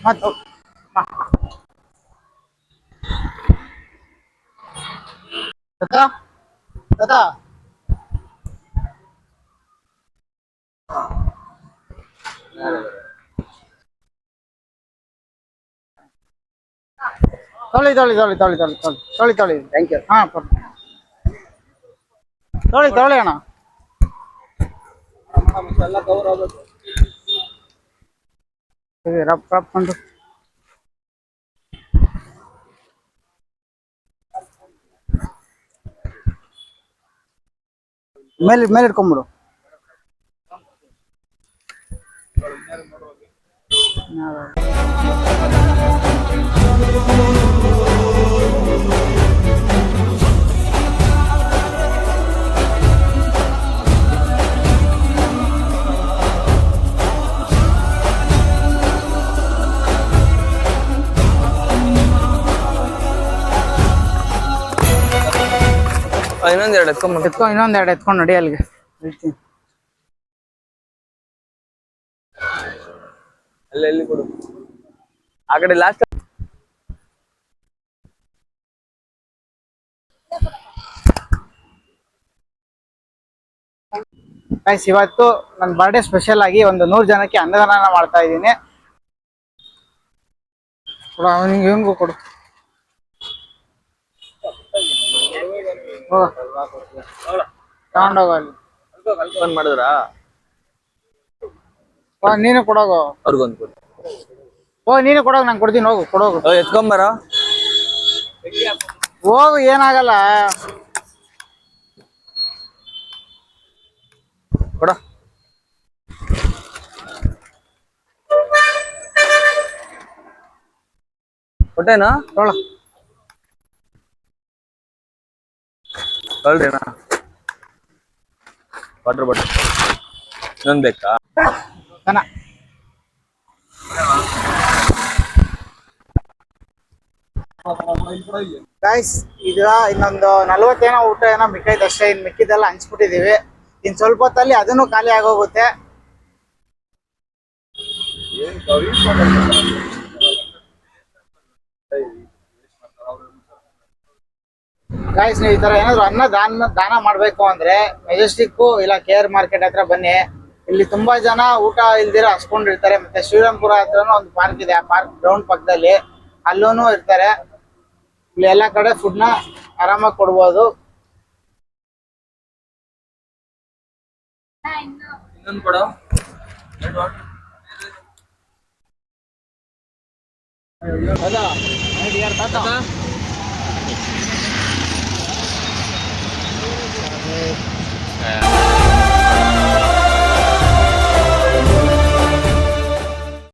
ಮತ್ತು ತೊಳಿ ತೊಳಿ ತೊಳಿ ತೊಳಿ ತೊಳಿ ತೊಳಿ ತೊಳಿ ತೊಳಿ ಥ್ಯಾಂಕ್ ಯು. ಹಾಂ ತೊಳಿ ತೊಳಿ ಅಣ್ಣ. ಎಲ್ಲ ಕವರ್ ಆಗಬೇಕು. ರಫ್ ರಫ್ ಅಂದು ಮೇಲೆ ಇಟ್ಕೊಂಬಿಡು. ಇನ್ನೊಂದೆರಡು ಎತ್ಕೊಂಡು ಇನ್ನೊಂದೆರಡು ಎತ್ಕೊಂಡು ನಡಿ ಅಲ್ಲಿಗೆ ಹೇಳ್ತೀನಿ. ಎಲ್ಲಿ ಕೊಡು ಆ ಕಡೆ ಲಾಸ್ಟ್. ಗೈಸ್ ಇವತ್ತು ನನ್ನ ಬರ್ಡೇ ಸ್ಪೆಷಲ್ ಆಗಿ ಒಂದು 100 ಜನಕ್ಕೆ ಅನ್ನದಾನ ಮಾಡ್ತಾ ಇದ್ದೀನಿ. ಕೊಡು ಅವನಿಗೆ ಹೆಂಗು ಕೊಡು. ತಗೊಂಡೋಗಲ್ಲಿ ಮಾಡಿದ್ರಾ ನೀನು ಕೊಡೋಗು. ಅವ್ರಿಗೊಂದು ಕೊಡು. ನೀನು ಕೊಡೋಗ ನಂಗೆ ಕೊಡ್ತೀನಿ. ಹೋಗು ಕೊಡೋಗು. ಎತ್ಕೊಂಬರ ಹೋಗು ಏನಾಗಲ್ಲ. ಕೊಡ. ಕೊಟ್ಟೇನಾ ತೊಳ ತೊಳ್ರಿ ಅಣ್ಣ. ವಾಟರ್ ಬಾಟಲ್ ಇನ್ನೊಂದು ಬೇಕಾ? ಗೈಸ್ ಈಗ ಇನ್ನೊಂದು 40 ಏನೋ ಊಟ ಏನೋ ಮಿಕ್ಕೈತೆ ಅಷ್ಟೇ. ಇನ್ನು ಮಿಕ್ಕಿದೆಲ್ಲ ಹಂಚ್ಬಿಟ್ಟಿದೀವಿ. ಇನ್ನು ಸ್ವಲ್ಪ ಹೊತ್ತಲ್ಲಿ ಅದನ್ನು ಖಾಲಿ ಆಗೋಗುತ್ತೆ. ಗೈಸ್ ನೀವು ಈ ತರ ಏನಾದ್ರು ದಾನ ಮಾಡ್ಬೇಕು ಅಂದ್ರೆ ಮೆಜೆಸ್ಟಿಕ್ ಇಲ್ಲ KR ಮಾರ್ಕೆಟ್ ಹತ್ರ ಬನ್ನಿ. ಇಲ್ಲಿ ತುಂಬಾ ಜನ ಊಟ ಇಲ್ದಿರ ಹಸ್ಕೊಂಡಿರ್ತಾರೆ. ಮತ್ತೆ ಶ್ರೀರಾಮ್ಪುರ ಹತ್ರನೂ ಒಂದು ಪಾರ್ಕ್ ಇದೆ. ಆ ಪಾರ್ಕ್ ಗ್ರೌಂಡ್ ಪಕ್ಕದಲ್ಲಿ ಅಲ್ಲೂ ಇರ್ತಾರೆ. ಇಲ್ಲಿ ಎಲ್ಲಾ ಕಡೆ ಫುಡ್ ನ ಆರಾಮಾಗಿ ಕೊಡ್ಬೋದು.